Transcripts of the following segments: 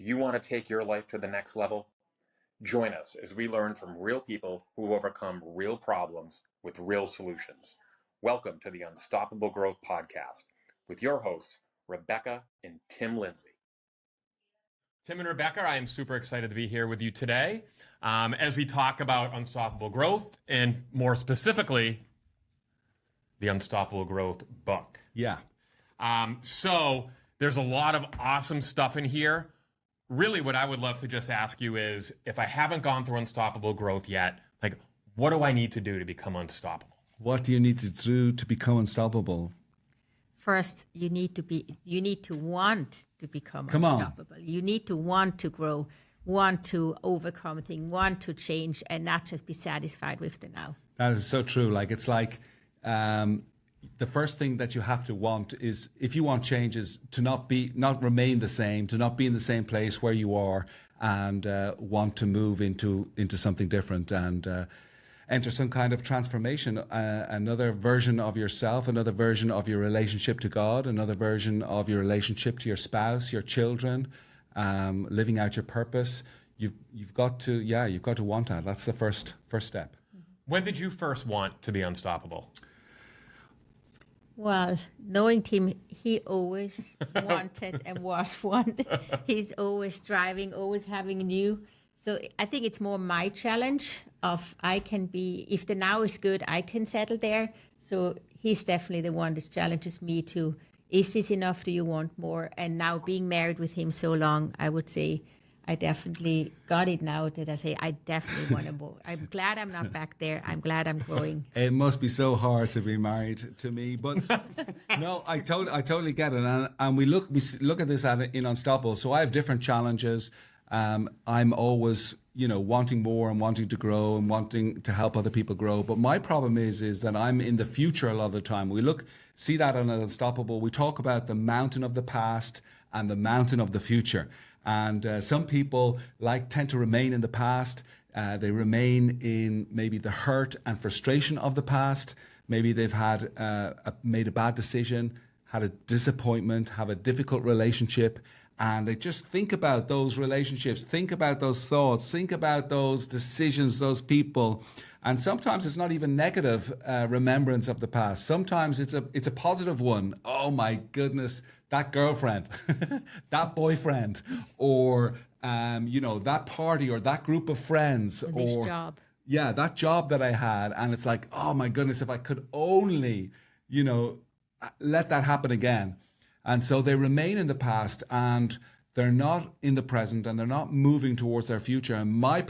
Do you want to take your life to the next level? Join us as we learn from real people who've overcome real problems with real solutions. Welcome to the Unstoppable Growth Podcast with your hosts, Rebecca and Tim Lindsay. Tim and Rebecca, I am super excited to be here with you today as we talk about unstoppable growth and more specifically, the Unstoppable Growth book. Yeah. So there's a lot of awesome stuff in here. Really, what I would love to just ask you is, if I haven't gone through Unstoppable Growth yet, like, what do I need to do to become unstoppable? What do you need to do to become unstoppable? First, you need to want to become Come on. unstoppable. You need to want to grow, want to overcome things, want to change, and not just be satisfied with the now. That is so true. Like, it's like the first thing that you have to want is, if you want change, is to not remain the same, to not be in the same place where you are, and want to move into something different and enter some kind of transformation, another version of yourself, another version of your relationship to God, another version of your relationship to your spouse, your children, living out your purpose. You've got to want that. That's the first step. When did you first want to be unstoppable? Well, knowing Tim, he always wanted and was one. He's always striving, always having new. So I think it's more my challenge of, if the now is good, I can settle there. So he's definitely the one that challenges me to, is this enough? Do you want more? And now being married with him so long, I would say I definitely got it now that I say I definitely want to more. I'm glad I'm not back there. I'm glad I'm growing. It must be so hard to be married to me, but no, I totally get it. And we look at this in Unstoppable. So I have different challenges. I'm always, wanting more and wanting to grow and wanting to help other people grow. But my problem is that I'm in the future a lot of the time. See that on Unstoppable. We talk about the mountain of the past and the mountain of the future. And some people tend to remain in the past. They remain in maybe the hurt and frustration of the past. Maybe they've made a bad decision, had a disappointment, have a difficult relationship. And they just think about those relationships, think about those thoughts, think about those decisions, those people. And sometimes it's not even negative remembrance of the past. Sometimes it's a positive one. Oh my goodness, that girlfriend, that boyfriend, or that party or that group of friends, Or this job. Yeah, that job that I had. And it's like, oh my goodness, if I could only, let that happen again. And so they remain in the past and they're not in the present and they're not moving towards their future. And my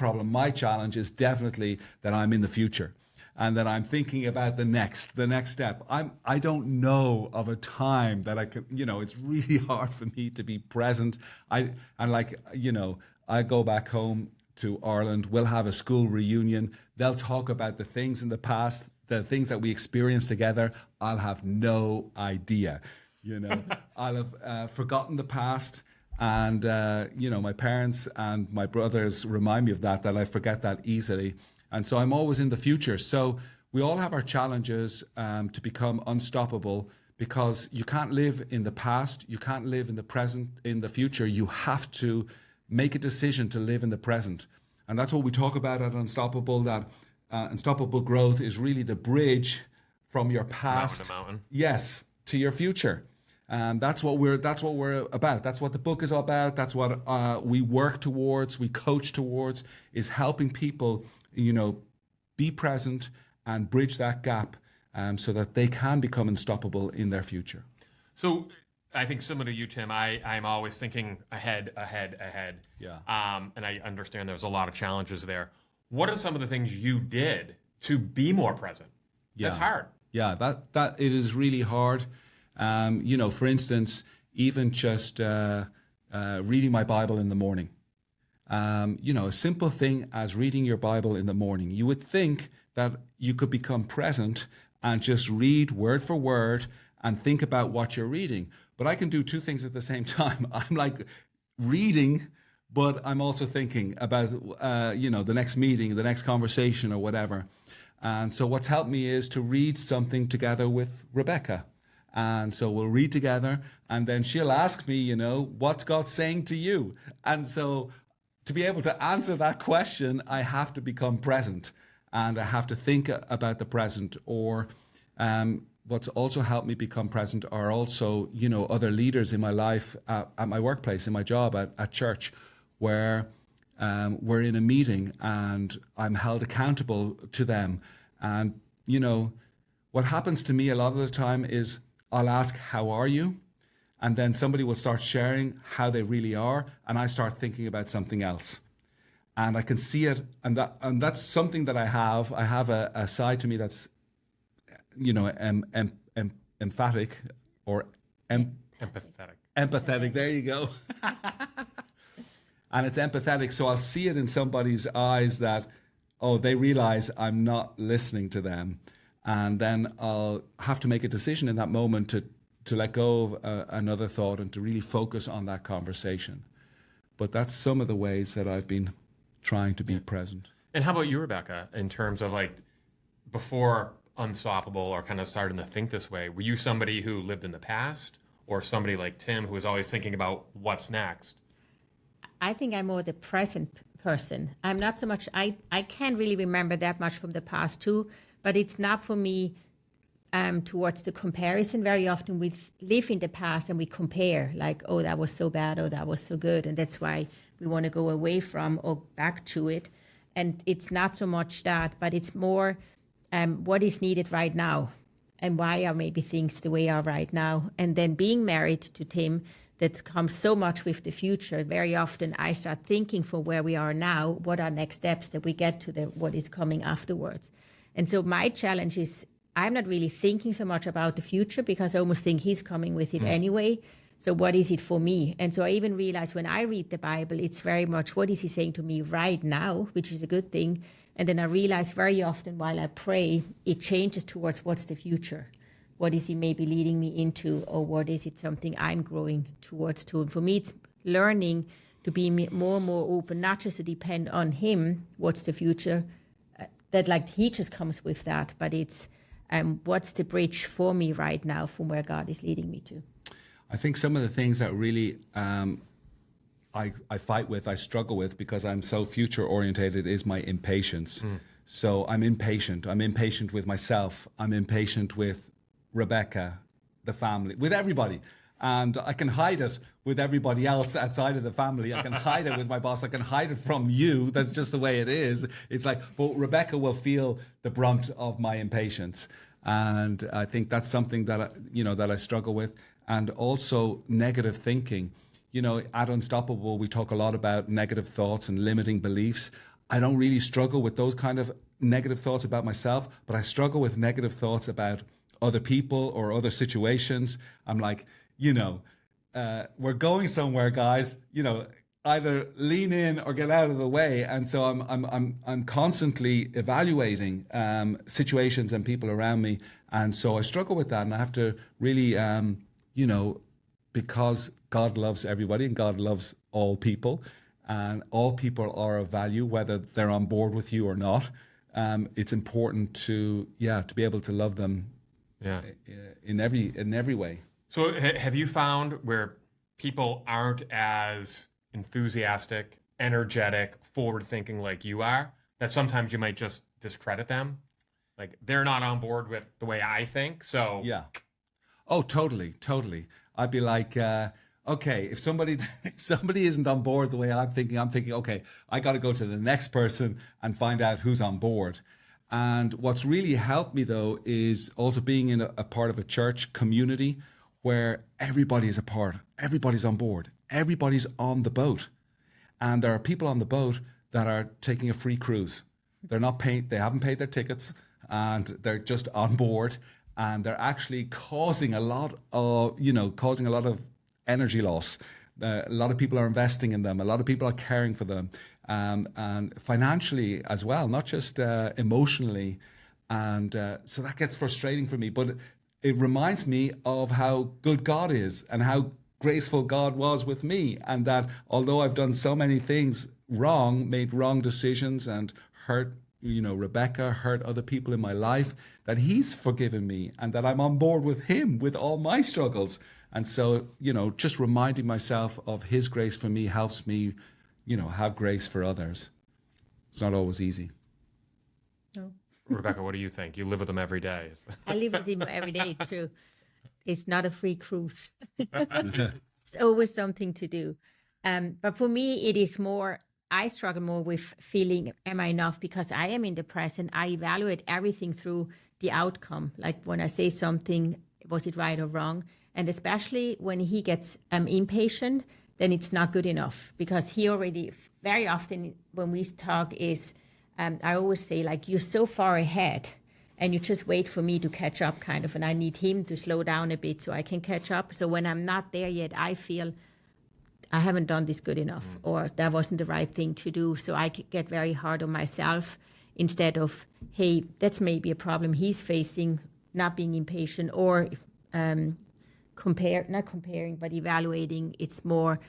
challenge is definitely that I'm in the future and that I'm thinking about the next step. I don't know of a time that I can, it's really hard for me to be present. I go back home to Ireland. We'll have a school reunion. They'll talk about the things in the past, the things that we experienced together. I'll have no idea. I'll have forgotten the past, and my parents and my brothers remind me of that I forget that easily, and so I'm always in the future. So we all have our challenges to become unstoppable, because you can't live in the past, you can't live in the present, in the future. You have to make a decision to live in the present, and that's what we talk about at Unstoppable. That unstoppable growth is really the bridge from your past, mountain. Yes, to your future. That's what we're about. That's what the book is all about. That's what we work towards, we coach towards, is helping people, be present and bridge that gap so that they can become unstoppable in their future. So I think similar to you, Tim, I'm always thinking ahead. Yeah. And I understand there's a lot of challenges there. What are some of the things you did to be more present? Yeah. That's hard. Yeah, that it is really hard. For instance, even just reading my Bible in the morning. A simple thing as reading your Bible in the morning. You would think that you could become present and just read word for word and think about what you're reading. But I can do two things at the same time. I'm like reading, but I'm also thinking about, the next meeting, the next conversation or whatever. And so what's helped me is to read something together with Rebecca. And so we'll read together, and then she'll ask me, you know, what's God saying to you? And so to be able to answer that question, I have to become present, and I have to think about the present. Or what's also helped me become present are also, you know, other leaders in my life, at my workplace, in my job, at church, where we're in a meeting and I'm held accountable to them. And, you know, what happens to me a lot of the time is I'll ask, how are you? And then somebody will start sharing how they really are, and I start thinking about something else. And I can see it, and that's something that I have. I have a side to me that's, you know, emphatic or Empathetic. empathetic. There you go. And it's empathetic, so I'll see it in somebody's eyes that, oh, they realize I'm not listening to them. And then I'll have to make a decision in that moment to let go of another thought and to really focus on that conversation. But that's some of the ways that I've been trying to be present. And how about you, Rebecca, in terms of like before Unstoppable or kind of starting to think this way, were you somebody who lived in the past or somebody like Tim who was always thinking about what's next? I think I'm more the present person. I'm not so much, I can't really remember that much from the past too, but it's not for me towards the comparison. Very often we live in the past and we compare, like, oh, that was so bad, oh, that was so good. And that's why we want to go away from or back to it. And it's not so much that, but it's more what is needed right now and why are maybe things the way they are right now. And then being married to Tim, that comes so much with the future. Very often I start thinking for where we are now, what are next steps that we get to what is coming afterwards. And so my challenge is I'm not really thinking so much about the future because I almost think he's coming with it anyway. So what is it for me? And so I even realize when I read the Bible, it's very much what is he saying to me right now, which is a good thing. And then I realize very often while I pray, it changes towards what's the future. What is he maybe leading me into, or what is it something I'm growing towards to? And for me, it's learning to be more and more open, not just to depend on him, what's the future, that like he just comes with that, but it's what's the bridge for me right now from where God is leading me to. I think some of the things that really I fight with, I struggle with because I'm so future orientated is my impatience. So I'm impatient. I'm impatient with myself. I'm impatient with Rebecca, the family, with everybody. And I can hide it with everybody else outside of the family. I can hide it with my boss. I can hide it from you. That's just the way it is. It's like, but Rebecca will feel the brunt of my impatience. And I think that's something that, that I struggle with. And also negative thinking. You know, at Unstoppable, we talk a lot about negative thoughts and limiting beliefs. I don't really struggle with those kind of negative thoughts about myself, but I struggle with negative thoughts about other people or other situations. I'm like, we're going somewhere, guys. Either lean in or get out of the way. And so I'm constantly evaluating situations and people around me, and so I struggle with that. And I have to really, because God loves everybody and God loves all people, and all people are of value, whether they're on board with you or not. It's important to be able to love them. Yeah. In every way. So have you found where people aren't as enthusiastic, energetic, forward-thinking like you are, that sometimes you might just discredit them? Like, they're not on board with the way I think, so... Yeah. Oh, totally. I'd be like, okay, if somebody isn't on board the way I'm thinking, okay, I got to go to the next person and find out who's on board. And what's really helped me, though, is also being in a part of a church community where everybody is a part, everybody's on board, everybody's on the boat. And there are people on the boat that are taking a free cruise. They haven't paid their tickets, and they're just on board, and they're actually causing a lot of energy loss. A lot of people are investing in them. A lot of people are caring for them. And financially as well, not just emotionally. And so that gets frustrating for me. But it reminds me of how good God is and how graceful God was with me. And that although I've done so many things wrong, made wrong decisions and hurt Rebecca, hurt other people in my life, that he's forgiven me and that I'm on board with him with all my struggles. And so, just reminding myself of his grace for me helps me, have grace for others. It's not always easy. No. Rebecca, what do you think? You live with him every day. I live with him every day too. It's not a free cruise. It's always something to do. But for me, it is more, I struggle more with feeling, am I enough? Because I am in the present. I evaluate everything through the outcome. Like when I say something, was it right or wrong? And especially when he gets impatient, then it's not good enough, because he already, very often when we talk is, I always say, like, you're so far ahead and you just wait for me to catch up kind of, and I need him to slow down a bit so I can catch up. So when I'm not there yet, I feel I haven't done this good enough, or that wasn't the right thing to do. So I get very hard on myself instead of, hey, that's maybe a problem he's facing, not being impatient, or not comparing, but evaluating. It's more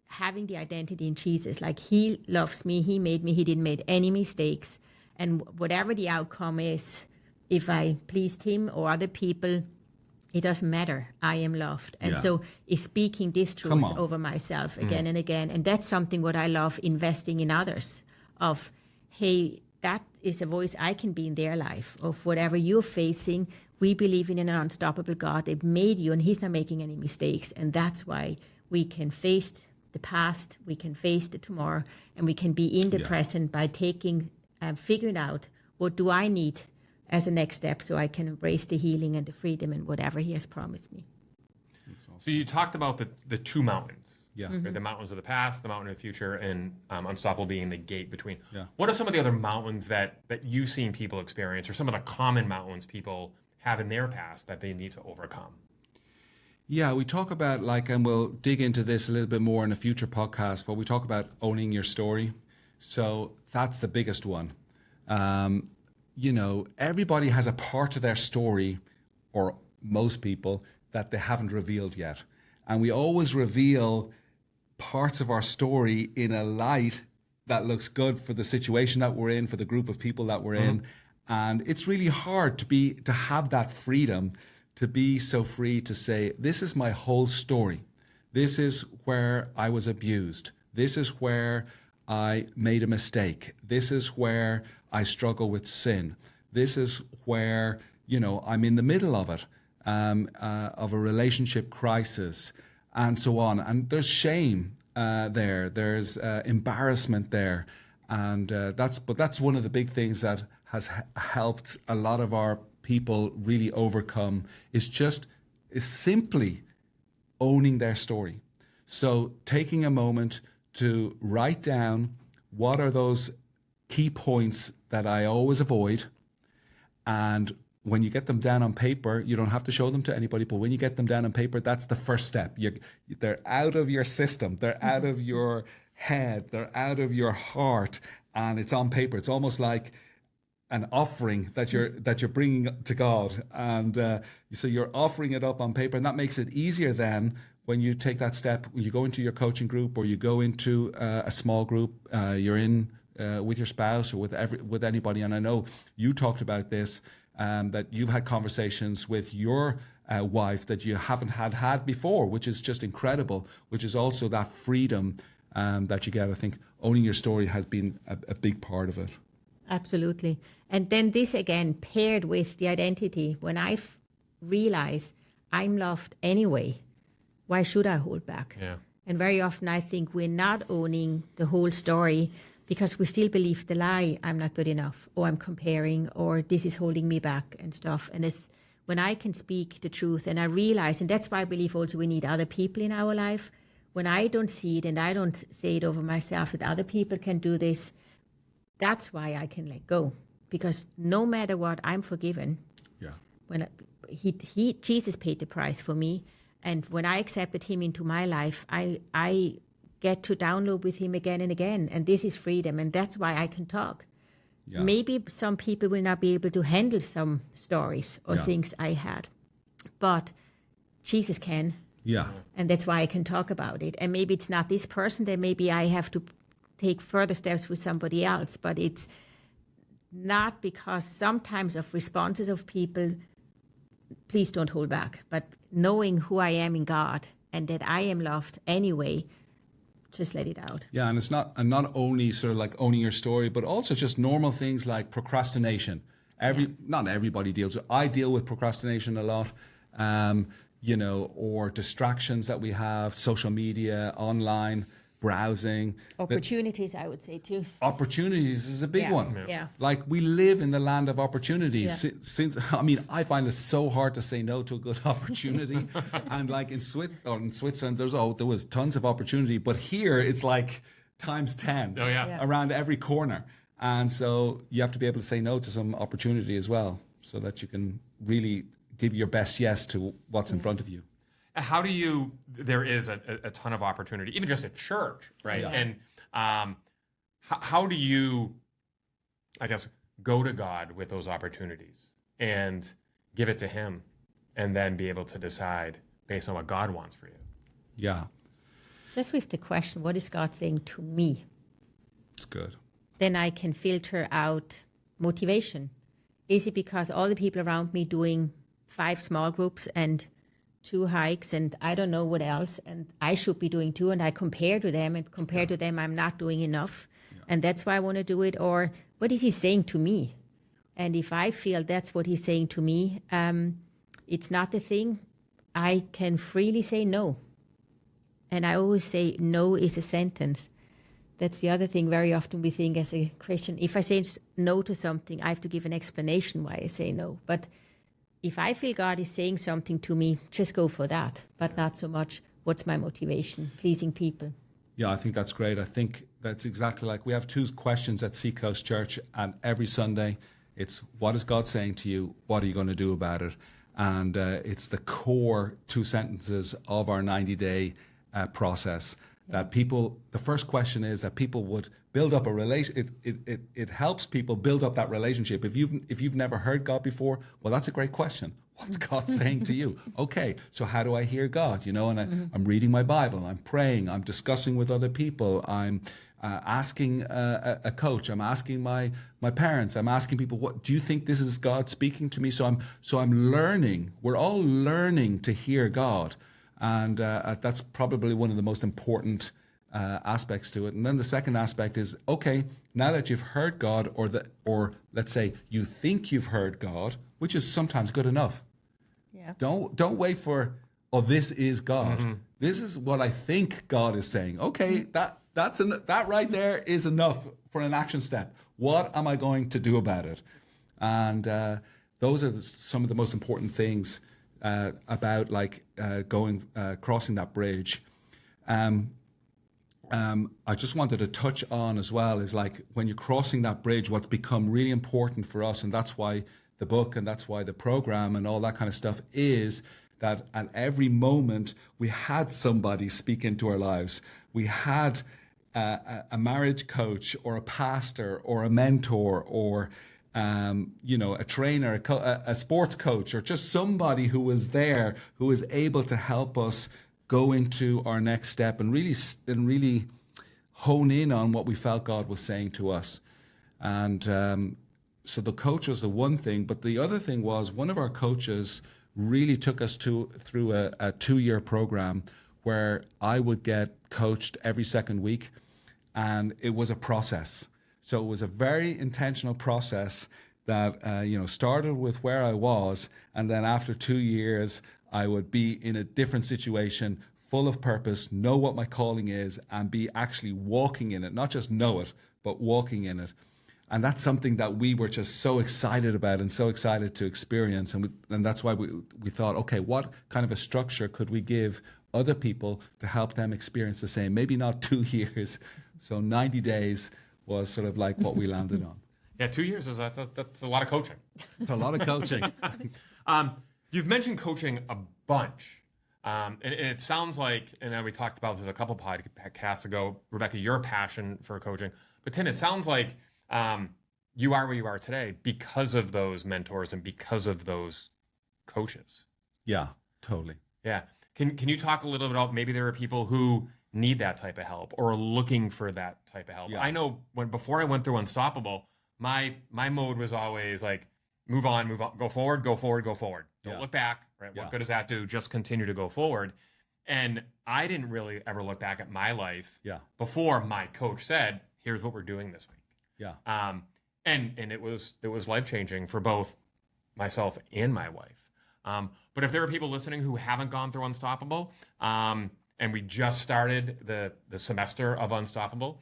having the identity in Jesus. Like, he loves me, he made me, he didn't make any mistakes. And whatever the outcome is, if I pleased him or other people, it doesn't matter. I am loved. And so is speaking this truth over myself again and again. And that's something what I love, investing in others, of, hey, that is a voice I can be in their life, of whatever you're facing. We believe in an unstoppable God that made you, and he's not making any mistakes. And that's why we can face the past, we can face the tomorrow, and we can be in the present by taking, figuring out, what do I need as a next step so I can embrace the healing and the freedom and whatever he has promised me. Awesome. So you talked about the two mountains. Yeah. The mountains of the past, the mountain of the future, and unstoppable being the gate between. Yeah. What are some of the other mountains that you've seen people experience, or some of the common mountains people have in their past that they need to overcome? Yeah, we talk about, and we'll dig into this a little bit more in a future podcast, but we talk about owning your story. So that's the biggest one. Everybody has a part of their story, or most people, that they haven't revealed yet. And we always reveal parts of our story in a light that looks good for the situation that we're in, for the group of people that we're in. And it's really hard to have that freedom, to be so free to say, this is my whole story. This is where I was abused. This is where I made a mistake. This is where I struggle with sin. This is where, I'm in the middle of it, of a relationship crisis, and so on. And there's shame there. There's embarrassment there. And that's one of the big things that has helped a lot of our people really overcome, is simply owning their story. So taking a moment to write down, what are those key points that I always avoid? And when you get them down on paper, you don't have to show them to anybody, but when you get them down on paper, that's the first step. They're out of your system, they're out of your head, they're out of your heart, and it's on paper. It's almost like an offering that you're bringing to God, and so you're offering it up on paper, and that makes it easier then when you take that step. When you go into your coaching group, or you go into a small group, you're in with your spouse or with anybody. And I know you talked about this, that you've had conversations with your wife that you haven't had before, which is just incredible. Which is also that freedom that you get. I think owning your story has been a big part of it. Absolutely. And then this again paired with the identity. When I realize I'm loved anyway, why should I hold back? Yeah. And very often I think we're not owning the whole story because we still believe the lie, I'm not good enough, or I'm comparing, or this is holding me back and stuff. And it's when I can speak the truth and I realize, and that's why I believe also we need other people in our life. When I don't see it and I don't say it over myself that other people can do this, that's why I can let go. Because no matter what, I'm forgiven. Yeah. When Jesus paid the price for me. And when I accepted him into my life, I get to download with him again and again. And this is freedom. And that's why I can talk. Yeah. Maybe some people will not be able to handle some stories or things I had. But Jesus can. Yeah. And that's why I can talk about it. And maybe it's not this person, then maybe I have to take further steps with somebody else. But it's not because sometimes of responses of people, please don't hold back, but knowing who I am in God and that I am loved anyway, just let it out. Yeah, and it's not only sort of like owning your story, but also just normal things like procrastination. Not everybody deals with. I deal with procrastination a lot, or distractions that we have, social media, online browsing. Opportunities, I would say too. Opportunities is a big one. Yeah. Like, we live in the land of opportunities. Yeah. Since I find it so hard to say no to a good opportunity. And like in Switzerland, there was tons of opportunity, but here it's like times 10 around every corner. And so you have to be able to say no to some opportunity as well, so that you can really give your best yes to what's in front of you. How do you, there is a ton of opportunity, even just at church, right? Yeah. And how do you, I guess, go to God with those opportunities and give it to him and then be able to decide based on what God wants for you? Yeah. Just with the question, what is God saying to me? It's good. Then I can filter out motivation. Is it because all the people around me doing 5 small groups and 2 hikes and I don't know what else, and I should be doing 2, and I compare to them, and compared to them I'm not doing enough, and that's why I want to do it? Or what is he saying to me? And if I feel that's what he's saying to me, it's not the thing, I can freely say no. And I always say no is a sentence. That's the other thing. Very often we think as a Christian, if I say no to something, I have to give an explanation why I say no. But if I feel God is saying something to me, just go for that, but not so much what's my motivation, pleasing people. Yeah, I think that's great. I think that's exactly like, we have 2 questions at Seacoast Church, and every Sunday it's, what is God saying to you? What are you going to do about it? And it's the core 2 sentences of our 90-day process. That people, the first question is that people would build up a relation. It helps people build up that relationship. If you've never heard God before, well, that's a great question. What's God saying to you? Okay, so how do I hear God? And I'm reading my Bible, I'm praying, I'm discussing with other people, I'm asking a coach, I'm asking my parents, I'm asking people, what do you think this is God speaking to me? So I'm learning. We're all learning to hear God. And that's probably one of the most important aspects to it. And then the second aspect is, okay, now that you've heard God, or let's say you think you've heard God, which is sometimes good enough. Yeah. Don't wait for, this is God. Mm-hmm. This is what I think God is saying. Okay, that right there is enough for an action step. What am I going to do about it? And those are some of the most important things about crossing that bridge. I just wanted to touch on as well is like, when you're crossing that bridge, what's become really important for us, and that's why the book and that's why the program and all that kind of stuff, is that at every moment we had somebody speak into our lives. We had a marriage coach or a pastor or a mentor or a trainer, a sports coach, or just somebody who was there, who was able to help us go into our next step and really hone in on what we felt God was saying to us. And so the coach was the one thing, but the other thing was, one of our coaches really took us through a 2-year program where I would get coached every second week, and it was a process. So it was a very intentional process that started with where I was, and then after 2 years, I would be in a different situation, full of purpose, know what my calling is, and be actually walking in it. Not just know it, but walking in it. And that's something that we were just so excited about and so excited to experience. And that's why we thought, okay, what kind of a structure could we give other people to help them experience the same? Maybe not 2 years. So 90 days was sort of like what we landed on. Yeah, 2 years that's a lot of coaching. It's a lot of coaching. You've mentioned coaching a bunch. And it sounds like, and we talked about this a couple podcasts ago, Rebecca, your passion for coaching. But Tim, it sounds like you are where you are today because of those mentors and because of those coaches. Yeah, totally. Yeah. Can you talk a little bit about, maybe there are people who need that type of help or are looking for that type of help? Yeah. I know before I went through Unstoppable, my mode was always like, move on, go forward, go forward, go forward. Don't look back, right? What good does that do? Just continue to go forward. And I didn't really ever look back at my life before my coach said, here's what we're doing this week. Yeah. And it was life-changing for both myself and my wife. But if there are people listening who haven't gone through Unstoppable, and we just started the semester of Unstoppable,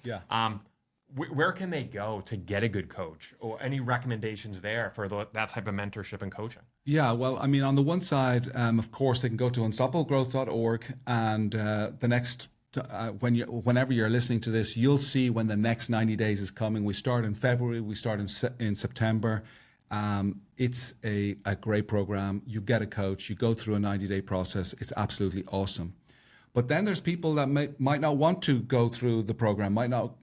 where can they go to get a good coach, or any recommendations there for that type of mentorship and coaching? Yeah, well, I mean, on the one side, of course, they can go to unstoppablegrowth.org, and the next, whenever you're listening to this, you'll see when the next 90 days is coming. We start in February, we start in September. It's a great program. You get a coach, you go through a 90-day process. It's absolutely awesome. But then there's people that might not want to go through the program, might not,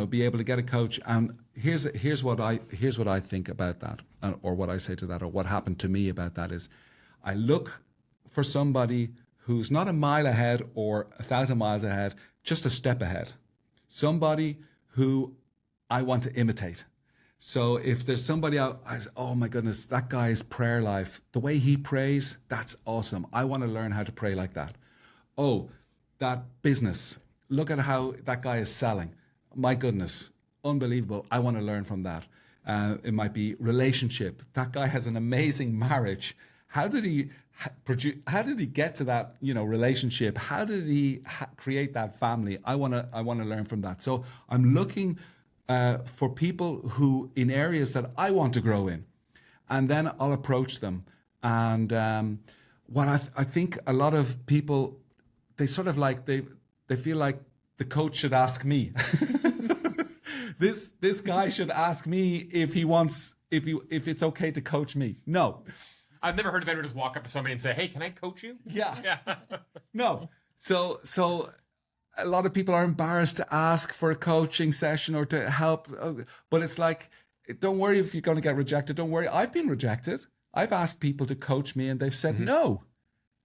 be able to get a coach. And here's what I think about that, or what I say to that, or what happened to me about that is, I look for somebody who's not a mile ahead or 1,000 miles ahead, just a step ahead. Somebody who I want to imitate. So if there's somebody out, I say, oh my goodness, that guy's prayer life, the way he prays, that's awesome. I want to learn how to pray like that. Oh, that business, look at how that guy is selling. My goodness, unbelievable. I want to learn from that. It might be relationship. That guy has an amazing marriage. How did he get to that, relationship? How did he create that family? I want to learn from that. So I'm looking for people who in areas that I want to grow in, and then I'll approach them. And what I think a lot of people, they sort of like they feel like the coach should ask me. This guy should ask me if it's okay to coach me. No. I've never heard of anyone just walk up to somebody and say, hey, can I coach you? Yeah. No. So a lot of people are embarrassed to ask for a coaching session or to help. But it's like, don't worry if you're going to get rejected. Don't worry. I've been rejected. I've asked people to coach me and they've said no.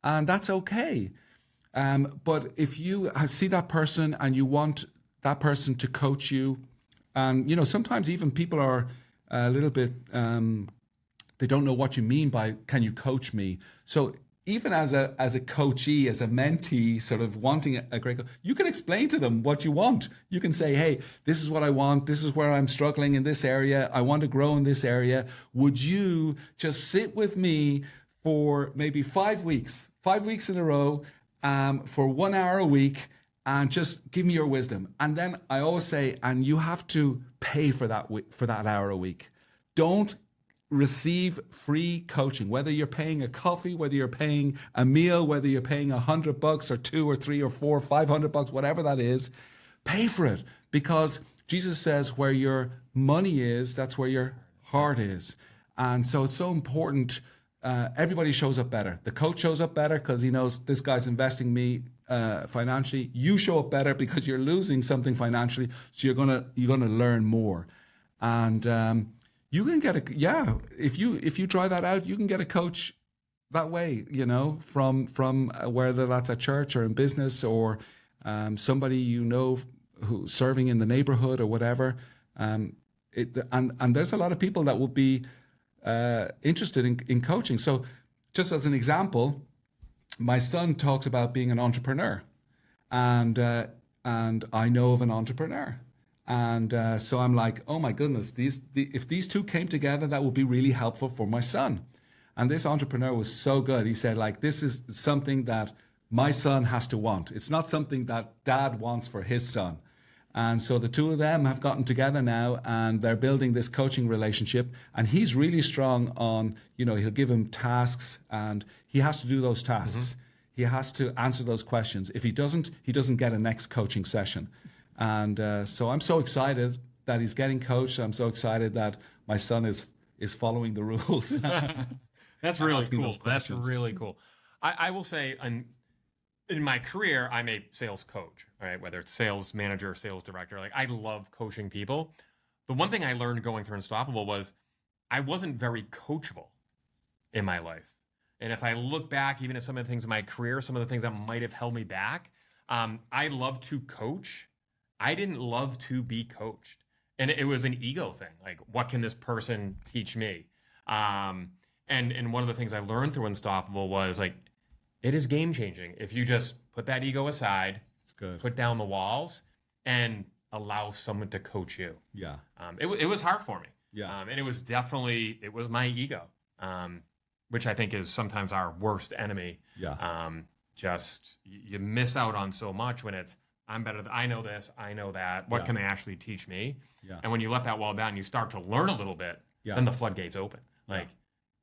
And that's okay. But if you see that person and you want that person to coach you, and sometimes even people are a little bit, they don't know what you mean by can you coach me. So even as a coachee, as a mentee, sort of wanting a great coach, you can explain to them what you want. You can say, hey, this is what I want. This is where I'm struggling in this area. I want to grow in this area. Would you just sit with me for maybe 5 weeks in a row, for 1 hour a week, and just give me your wisdom. And then I always say, and you have to pay for that hour a week. Don't receive free coaching, whether you're paying a coffee, whether you're paying a meal, whether you're paying $100 or $2 or $3 or $4 or $500, whatever that is. Pay for it, because Jesus says where your money is, that's where your heart is. And so it's so important. Everybody shows up better. The coach shows up better because he knows this guy's investing me financially. You show up better because you're losing something financially, so you're gonna learn more. And you can get if you try that out, you can get a coach that way. From whether that's at church or in business or somebody who's serving in the neighborhood or whatever. And there's a lot of people that will be interested in coaching. So just as an example, my son talks about being an entrepreneur, and I know of an entrepreneur, and so I'm like, oh my goodness, if these two came together, that would be really helpful for my son. And this entrepreneur was so good. He said, like, this is something that my son has to want. It's not something that dad wants for his son. And so the two of them have gotten together now, and they're building this coaching relationship. And he's really strong on, he'll give him tasks, and he has to do those tasks. He has to answer those questions. If he doesn't get a next coaching session. And so I'm so excited that he's getting coached. I'm so excited that my son is following the rules. That's really cool. That's really cool. I will say, in my career, I'm a sales coach, right? Whether it's sales manager, sales director, like I love coaching people. The one thing I learned going through Unstoppable was I wasn't very coachable in my life. And if I look back, even at some of the things in my career, some of the things that might have held me back, I love to coach. I didn't love to be coached. And it was an ego thing. Like, what can this person teach me? And one of the things I learned through Unstoppable was like, it is game changing if you just put that ego aside, It's good. put down the walls, and allow someone to coach you. Yeah. It was hard for me. Yeah. And it was my ego, which I think is sometimes our worst enemy. Yeah. Just you miss out on so much when it's, I'm better. I know this. I know that. What can they actually teach me? Yeah. And when you let that wall down, you start to learn a little bit. Yeah. Then the floodgates open. Like,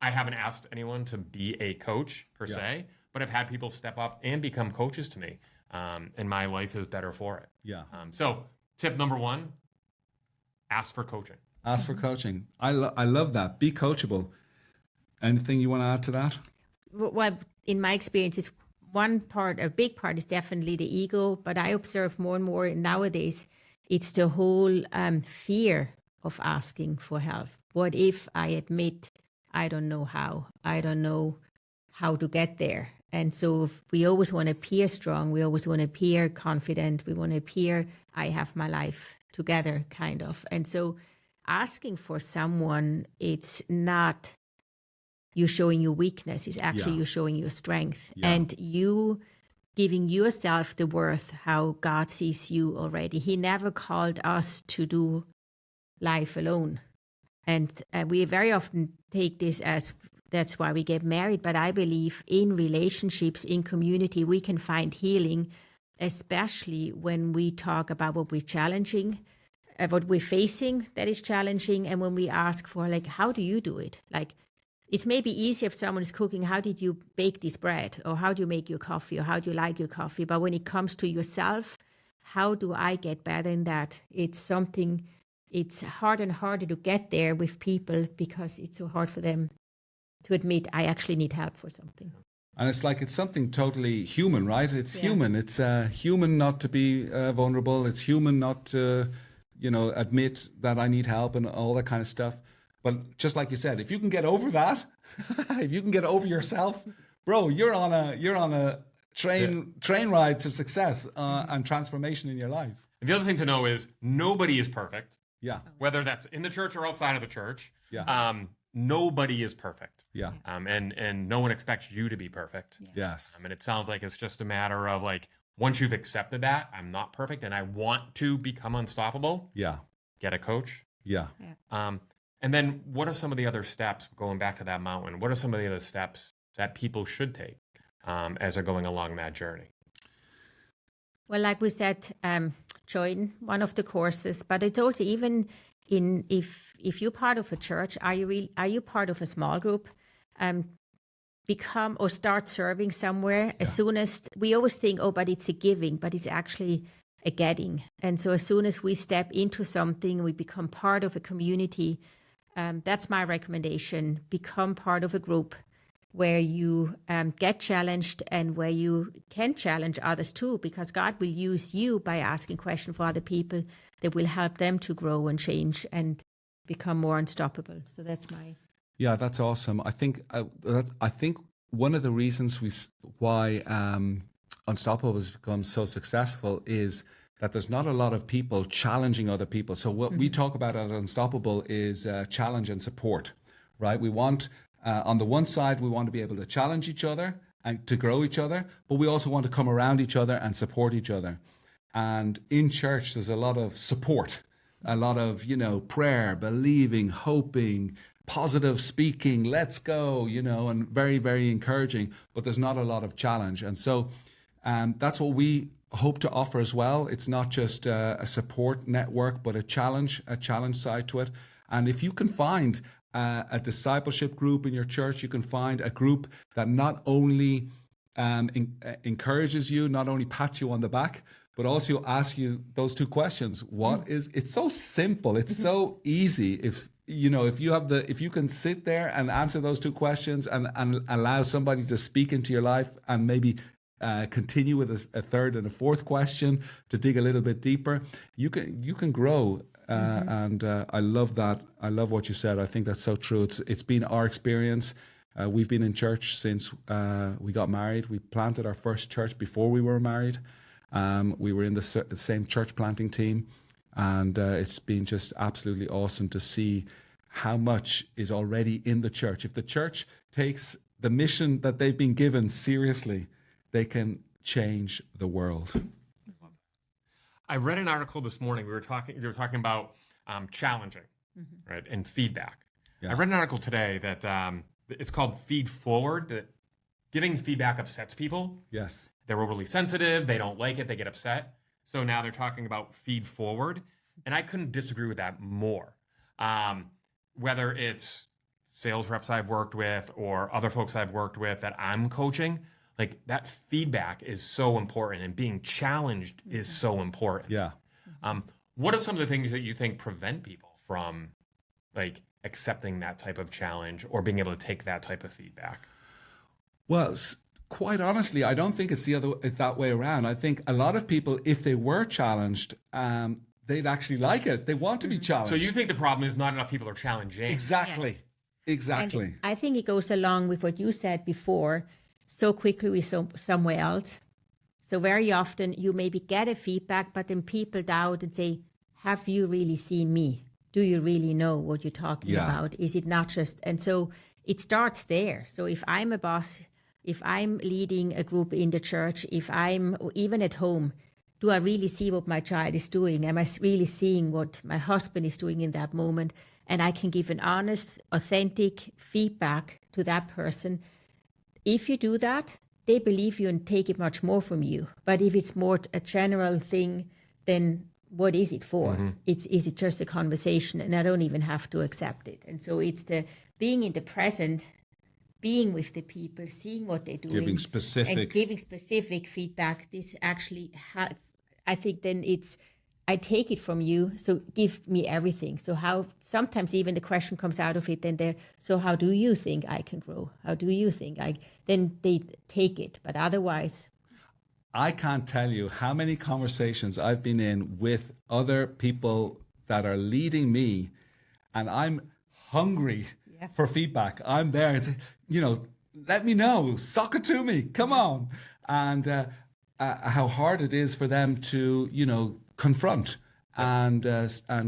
I haven't asked anyone to be a coach per se, but I've had people step up and become coaches to me, and my life is better for it. Yeah. So, tip number 1: ask for coaching. Ask for coaching. I love that. Be coachable. Anything you want to add to that? Well, in my experience, it's a big part is definitely the ego, but I observe more and more nowadays, it's the whole fear of asking for help. What if I admit I don't know how? I don't know how to get there. And so if we always want to appear strong. We always want to appear confident. We want to appear, I have my life together, kind of. And so asking for someone, it's not you showing your weakness, it's actually you showing your strength. And you giving yourself the worth how God sees you already. He never called us to do life alone. And we very often take this as that's why we get married. But I believe in relationships, in community, we can find healing, especially when we talk about what we're challenging, what we're facing that is challenging. And when we ask for, like, how do you do it? Like, it's maybe easier if someone is cooking, how did you bake this bread? Or how do you make your coffee? Or how do you like your coffee? But when it comes to yourself, how do I get better in that? It's harder and harder to get there with people because it's so hard for them to admit I actually need help for something. And it's something totally human, right? It's human. It's human not to be vulnerable. It's human not to, admit that I need help and all that kind of stuff. But just like you said, if you can get over that, if you can get over yourself, bro, you're on a train ride to success and transformation in your life. And the other thing to know is nobody is perfect. Yeah. Whether that's in the church or outside of the church. Yeah. Nobody is perfect. Yeah. And no one expects you to be perfect. Yeah. Yes. And it sounds like it's just a matter of like, once you've accepted that I'm not perfect and I want to become unstoppable. Yeah. Get a coach. Yeah. And then what are some of the other steps, going back to that mountain, what are some of the other steps that people should take as they're going along that journey? Well, like we said, join one of the courses, but it's also even if you're part of a church, are you part of a small group? Become or start serving somewhere. As soon as we always think, but it's a giving, but it's actually a getting. And so as soon as we step into something, we become part of a community. That's my recommendation. Become part of a group where you get challenged and where you can challenge others too, because God will use you by asking questions for other people that will help them to grow and change and become more unstoppable. So that's my... Yeah, that's awesome. I think one of the reasons why Unstoppable has become so successful is that there's not a lot of people challenging other people. So what we talk about at Unstoppable is challenge and support, right? We want, on the one side, we want to be able to challenge each other and to grow each other, but we also want to come around each other and support each other. And in church, there's a lot of support, a lot of, prayer, believing, hoping, positive speaking, let's go, and very, very encouraging, but there's not a lot of challenge. And so that's what we hope to offer as well. It's not just a support network, but a challenge side to it. And if you can find a discipleship group in your church, you can find a group that not only encourages you, not only pats you on the back, but also ask you those two questions. It's so simple. It's so easy. If you can sit there and answer those two questions and allow somebody to speak into your life and maybe continue with a third and a fourth question to dig a little bit deeper, you can grow. And I love that. I love what you said. I think that's so true. It's been our experience. We've been in church since we got married. We planted our first church before we were married. We were in the same church planting team. And it's been just absolutely awesome to see how much is already in the church. If the church takes the mission that they've been given seriously, they can change the world. I read an article this morning. You were talking about challenging, right, and feedback. Yeah. I read an article today that it's called Feed Forward, that giving feedback upsets people. Yes. They're overly sensitive. They don't like it. They get upset. So now they're talking about feed forward. And I couldn't disagree with that more. Whether it's sales reps I've worked with or other folks I've worked with that I'm coaching, like that feedback is so important, and being challenged is so important. Yeah. What are some of the things that you think prevent people from like accepting that type of challenge or being able to take that type of feedback? Well, quite honestly, I don't think it's that way around. I think a lot of people, if they were challenged, they'd actually like it. They want to be challenged. So you think the problem is not enough people are challenging? Exactly. Yes. Exactly. And I think it goes along with what you said before. So quickly we somewhere else. So very often you maybe get a feedback, but then people doubt and say, have you really seen me? Do you really know what you're talking about? Is it not just? And so it starts there. So if I'm a boss, if I'm leading a group in the church, if I'm even at home, do I really see what my child is doing? Am I really seeing what my husband is doing in that moment? And I can give an honest, authentic feedback to that person. If you do that, they believe you and take it much more from you. But if it's more a general thing, then what is it for? Is it just a conversation? And I don't even have to accept it. And so it's the being in the present, being with the people, seeing what they're doing. Giving specific. And giving specific feedback. This actually, I think then it's, I take it from you, so give me everything. So how, sometimes even the question comes out of it, then so how do you think I can grow? How do you think then they take it, but otherwise. I can't tell you how many conversations I've been in with other people that are leading me, and I'm hungry for feedback. I'm there and say, let me know, sock it to me, come on. And how hard it is for them to, confront and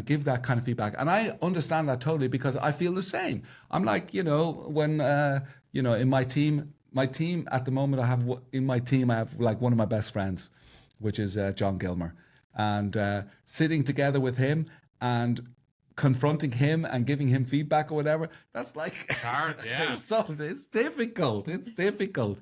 give that kind of feedback. And I understand that totally, because I feel the same. I'm like, when, in my team at the moment, I have like one of my best friends, which is John Gilmer, and sitting together with him and confronting him and giving him feedback or whatever, that's like, It's hard, yeah. it's difficult. It's difficult.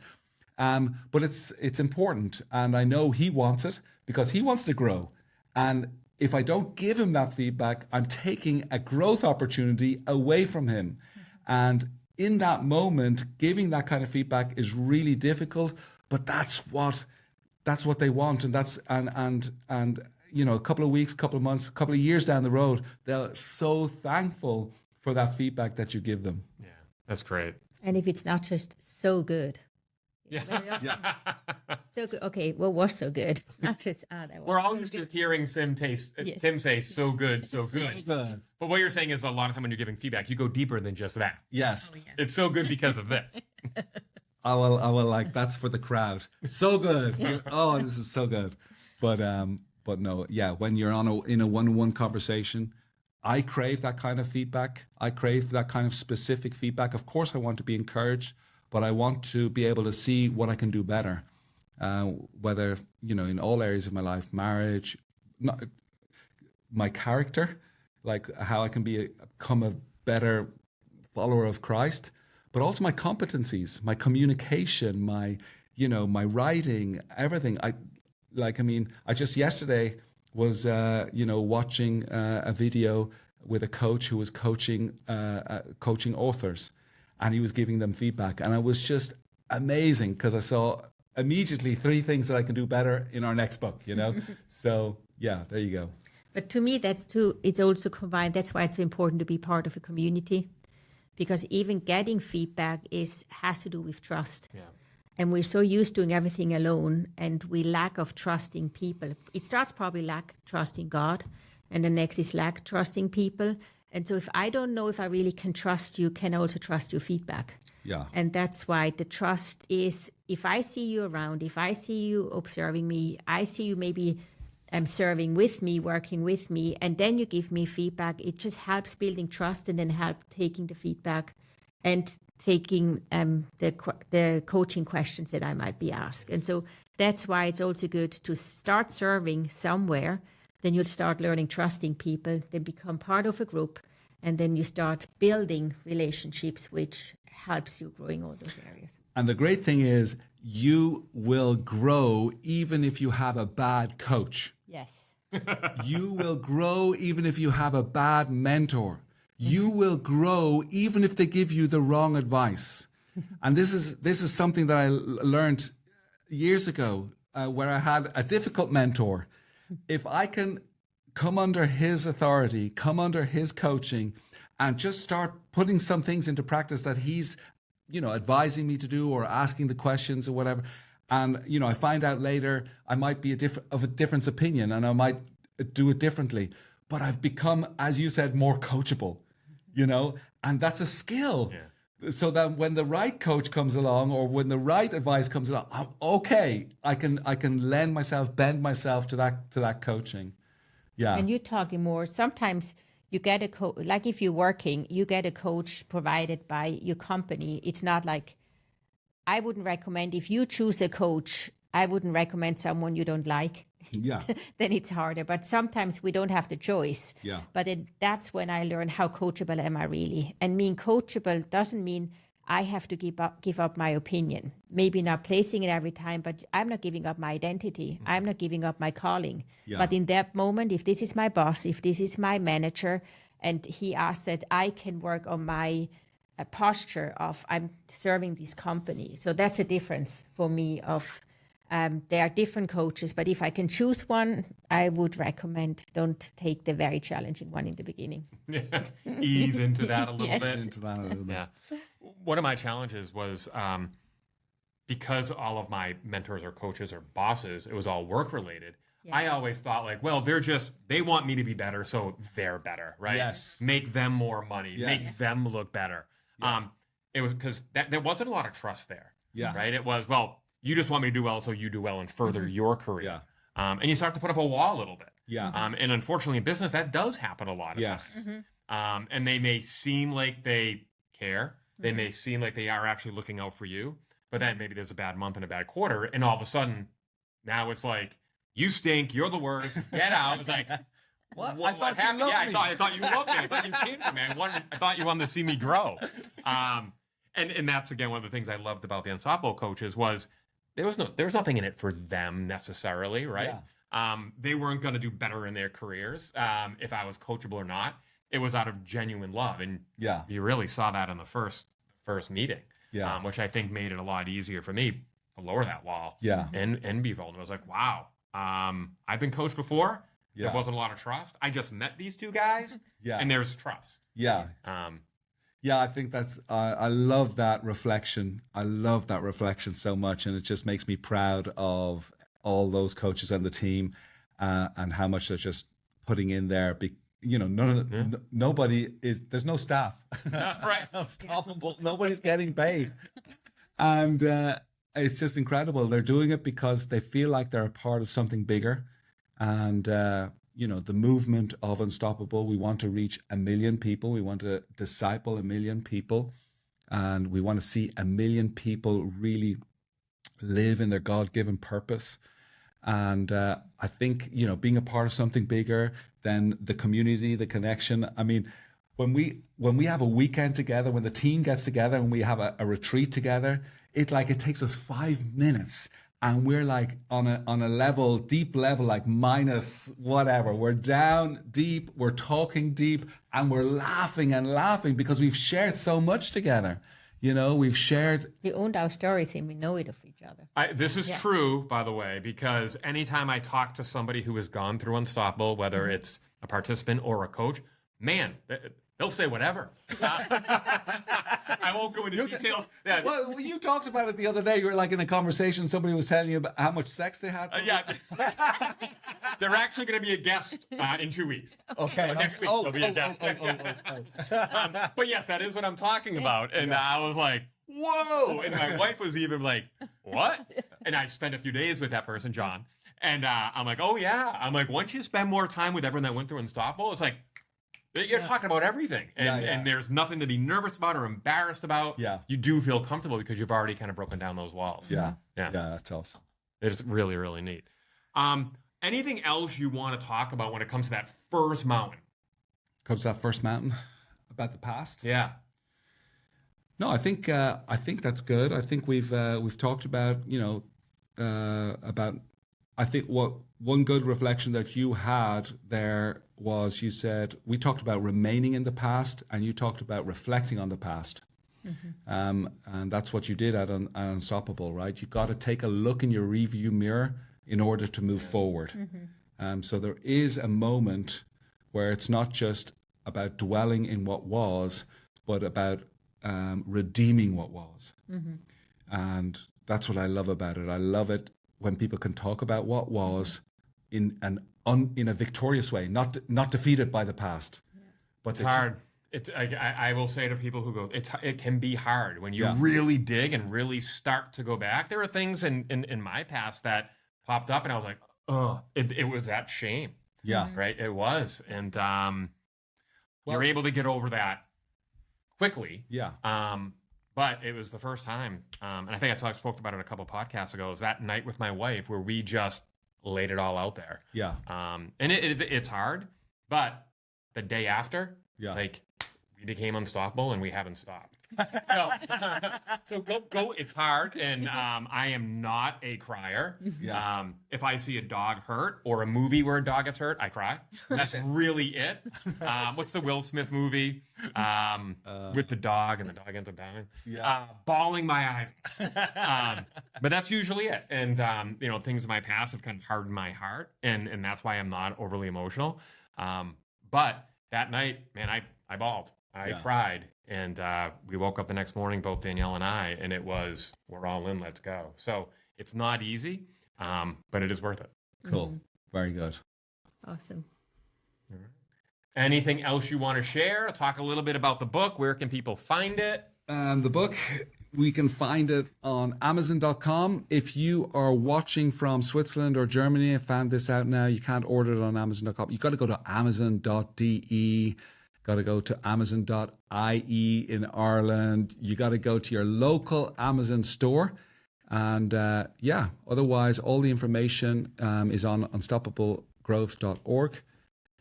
But it's important. And I know he wants it because he wants to grow. And if I don't give him that feedback, I'm taking a growth opportunity away from him. And in that moment, giving that kind of feedback is really difficult, but that's what they want. And a couple of weeks, couple of months, a couple of years down the road, they're so thankful for that feedback that you give them. Yeah, that's great. And if it's not just so good. Yeah. So good. Okay, well, was so good. Not just, that was We're so always good. just hearing Tim say so good, so good. But what you're saying is a lot of time when you're giving feedback, you go deeper than just that. Yes. It's so good because of this. I will like, that's for the crowd. So good. Oh, this is so good. But no, yeah, when you're in a one-on-one conversation, I crave that kind of feedback. I crave that kind of specific feedback. Of course, I want to be encouraged, but I want to be able to see what I can do better. Whether, in all areas of my life, marriage, my character, like how I can become a better follower of Christ, but also my competencies, my communication, my writing, everything. I just yesterday was, watching a video with a coach who was coaching authors, and he was giving them feedback. And I was just amazing because I saw immediately 3 things that I can do better in our next book, So yeah, there you go. But to me, it's also combined. That's why it's so important to be part of a community, because even getting feedback has to do with trust. Yeah. And we're so used to doing everything alone, and we lack of trusting people. It starts probably lack trusting God, and the next is lack trusting people. And so if I don't know if I really can trust you, can I also trust your feedback? Yeah. And that's why the trust is, if I see you around, if I see you observing me, I see you maybe serving with me, working with me, and then you give me feedback. It just helps building trust, and then help taking the feedback and taking the coaching questions that I might be asked. And so that's why it's also good to start serving somewhere. Then you'll start learning, trusting people. They become part of a group, and then you start building relationships, which helps you growing all those areas. And the great thing is you will grow even if you have a bad coach. Yes. You will grow even if you have a bad mentor. You will grow even if they give you the wrong advice. And this is something that I learned years ago where I had a difficult mentor. If I can come under his authority, come under his coaching, and just start putting some things into practice that he's, advising me to do or asking the questions or whatever. And, I find out later I might be of a different opinion and I might do it differently. But I've become, as you said, more coachable, and that's a skill. Yeah. So that when the right coach comes along or when the right advice comes along, I'm okay. I can bend myself to that coaching. Yeah. And you're talking more, sometimes you get a coach, like if you're working, you get a coach provided by your company. It's not like, I wouldn't recommend, if you choose a coach, I wouldn't recommend someone you don't like. Yeah. Then it's harder. But sometimes we don't have the choice. Yeah. But that's when I learned how coachable am I really. And being coachable doesn't mean I have to give up my opinion. Maybe not placing it every time, but I'm not giving up my identity. I'm not giving up my calling. Yeah. But in that moment, if this is my boss, if this is my manager, and he asks that, I can work on my posture of I'm serving this company. So that's a difference for me of there are different coaches, but if I can choose one, I would recommend don't take the very challenging one in the beginning. Ease into that a little Yes. bit. Into that a little bit. Yeah. One of my challenges was because all of my mentors or coaches or bosses, it was all work related. Yeah. I always thought they want me to be better, so they're better, right? Yes. Make them more money, Yes. make them look better. Yeah. It was because there wasn't a lot of trust there. Yeah. Right. It was, you just want me to do well, so you do well and further your career. Yeah. And you start to put up a wall a little bit. Yeah. And unfortunately in business, that does happen a lot of Yes. times. Mm-hmm. And they may seem like they care. They may seem like they are actually looking out for you, but then maybe there's a bad month and a bad quarter. And all of a sudden now it's like, you stink. You're the worst. Get out. It's like, what? I thought you loved me. I thought you loved me. I thought you came for me. I thought you wanted to see me grow. And that's, again, one of the things I loved about the Unstoppable coaches was there was nothing in it for them necessarily, right? Yeah. They weren't going to do better in their careers if I was coachable or not. It was out of genuine love. And you really saw that in the first meeting, which I think made it a lot easier for me to lower that wall and be vulnerable. I was like, wow, I've been coached before. Yeah. There wasn't a lot of trust. I just met these two guys and there's trust. Yeah. I think that's, I love that reflection. I love that reflection so much. And it just makes me proud of all those coaches and the team and how much they're just putting in there. Nobody is, there's no staff. Right. Unstoppable. Nobody's getting paid. And it's just incredible. They're doing it because they feel like they're a part of something bigger. And, the movement of Unstoppable, we want to reach 1 million people. We want to disciple 1 million people. And we want to see 1 million people really live in their God-given purpose. And I think, being a part of something bigger than the community, the connection. I mean, when we have a weekend together, when the team gets together and we have a retreat together, it takes us 5 minutes. And we're like on a deep level, like minus whatever. We're down deep, we're talking deep, and we're laughing because we've shared so much together. We've shared. We owned our stories and we know it of each other. This is true, by the way, because anytime I talk to somebody who has gone through Unstoppable, whether it's a participant or a coach, man, they'll say whatever. I won't go into details. Yeah. Well, you talked about it the other day. You were in a conversation. Somebody was telling you about how much sex they had. They're actually going to be a guest in 2 weeks. Okay. So next week they'll be a guest. But yes, that is what I'm talking about. And I was like, whoa. And my wife was even like, what? And I spent a few days with that person, John. And I'm like, oh, yeah. I'm like, once you spend more time with everyone that went through Unstoppable, it's like, you're talking about everything. And there's nothing to be nervous about or embarrassed about. Yeah. You do feel comfortable because you've already kind of broken down those walls. Yeah. Yeah. Yeah, that's awesome. It's really, really neat. Anything else you want to talk about when it comes to that first mountain? Comes to that first mountain about the past. Yeah. No, I think that's good. I think we've talked about, about, I think what one good reflection that you had there was, you said, we talked about remaining in the past and you talked about reflecting on the past. And that's what you did at Unstoppable, right? You got to take a look in your review mirror in order to move forward. So there is a moment where it's not just about dwelling in what was, but about redeeming what was. And that's what I love about it. I love it when people can talk about what was in a victorious way, not defeated by the past. But it's hard. I will say to people who go, it can be hard when you really dig and really start to go back. There are things in my past that popped up, and I was like, oh, it was that shame. Yeah. Right. It was, and you're able to get over that quickly. Yeah. But it was the first time, and I think I spoke about it a couple podcasts ago. It was that night with my wife where we just laid it all out there. Yeah. And it's hard, but the day after, yeah, like, we became unstoppable and we haven't stopped. So go. It's hard, and I am not a crier. Yeah. If I see a dog hurt or a movie where a dog gets hurt, I cry. That's really it. What's the Will Smith movie with the dog and the dog ends up dying? Yeah. Bawling my eyes. But that's usually it. And things in my past have kind of hardened my heart, and that's why I'm not overly emotional. But that night, man, I bawled. I cried, and we woke up the next morning, both Danielle and I, and it was, we're all in, let's go. So it's not easy, but it is worth it. Cool. Very good. Awesome. All right. Anything else you want to share? Talk a little bit about the book. Where can people find it? The book, we can find it on Amazon.com. If you are watching from Switzerland or Germany and found this out now, you can't order it on Amazon.com. You got to go to Amazon.de. Got to go to Amazon.ie in Ireland. You got to go to your local Amazon store. And otherwise, all the information is on unstoppablegrowth.org.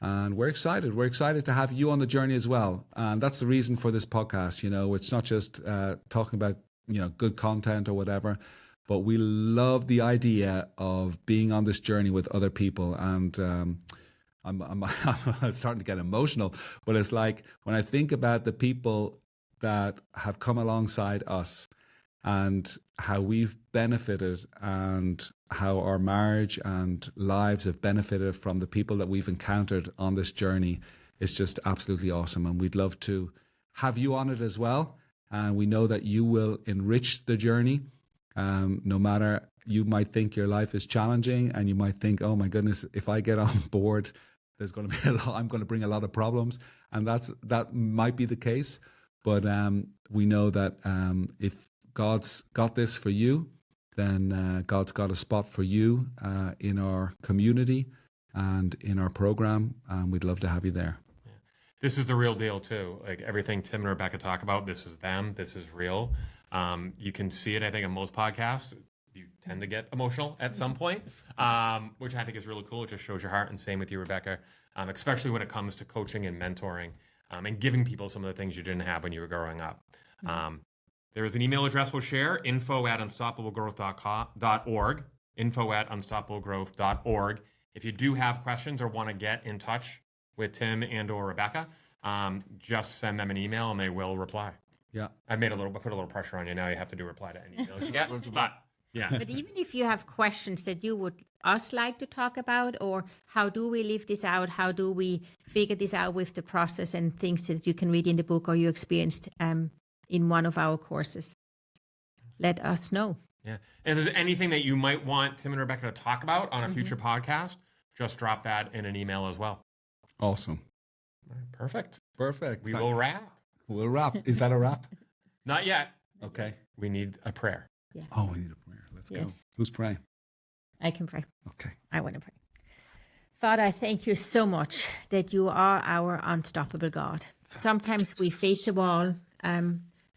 And we're excited. We're excited to have you on the journey as well. And that's the reason for this podcast. It's not just talking about, good content or whatever, but we love the idea of being on this journey with other people. And I'm starting to get emotional, but it's like when I think about the people that have come alongside us and how we've benefited and how our marriage and lives have benefited from the people that we've encountered on this journey, it's just absolutely awesome. And we'd love to have you on it as well. And we know that you will enrich the journey. No matter, you might think your life is challenging and you might think, oh my goodness, if I get on board, there's going to be I'm going to bring a lot of problems, and that might be the case. But we know that if God's got this for you, then God's got a spot for you in our community and in our program, and we'd love to have you there. Yeah. This is the real deal too. Like everything Tim and Rebecca talk about, this is them. This is real. You can see it, I think, in most podcasts. You tend to get emotional at some point, which I think is really cool. It just shows your heart, and same with you, Rebecca, especially when it comes to coaching and mentoring and giving people some of the things you didn't have when you were growing up. There is an email address we'll share, info@unstoppablegrowth.org, info@unstoppablegrowth.org. If you do have questions or want to get in touch with Tim and or Rebecca, just send them an email and they will reply. Yeah. I put a little pressure on you. Now you have to do reply to any emails you get. But yeah. But even if you have questions that you would like to talk about, or how do we live this out? How do we figure this out with the process and things that you can read in the book or you experienced in one of our courses, let us know. Yeah. And if there's anything that you might want Tim and Rebecca to talk about on a future podcast, just drop that in an email as well. Awesome. All right, perfect. Perfect. We will wrap. We'll wrap. Is that a wrap? Not yet. Okay. We need a prayer. Oh, we need a prayer. Let's go. Yes. Who's praying? I can pray. Okay. I want to pray. Father, I thank you so much that you are our unstoppable God. Sometimes we face a wall.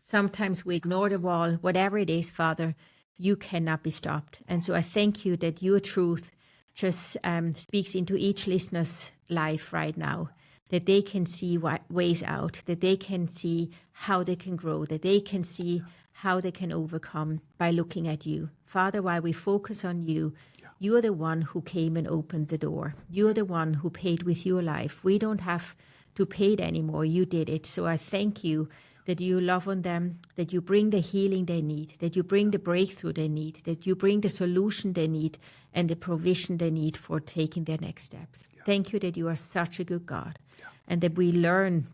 Sometimes we ignore the wall. Whatever it is, Father, you cannot be stopped. And so I thank you that your truth just speaks into each listener's life right now, that they can see ways out, that they can see how they can grow, that they can see how they can overcome by looking at you. Father, while we focus on you, you are the one who came and opened the door. You are the one who paid with your life. We don't have to pay it anymore. You did it. So I thank you that you love on them, that you bring the healing they need, that you bring the breakthrough they need, that you bring the solution they need and the provision they need for taking their next steps. Thank you that you are such a good God and that we learn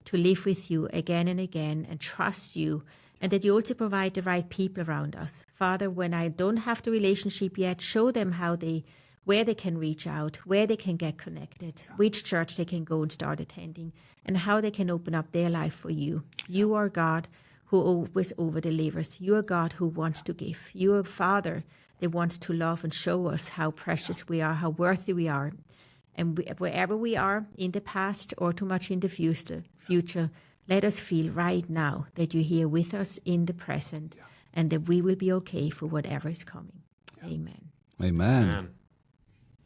to live with you again and again and trust you, and that you also provide the right people around us. Father, when I don't have the relationship yet, show them where they can reach out, where they can get connected, which church they can go and start attending, and how they can open up their life for you. You are God who always over-delivers. You are God who wants to give. You are Father that wants to love and show us how precious we are, how worthy we are. And wherever we are in the past or too much in the future, let us feel right now that you're here with us in the present and that we will be okay for whatever is coming. Amen. Amen.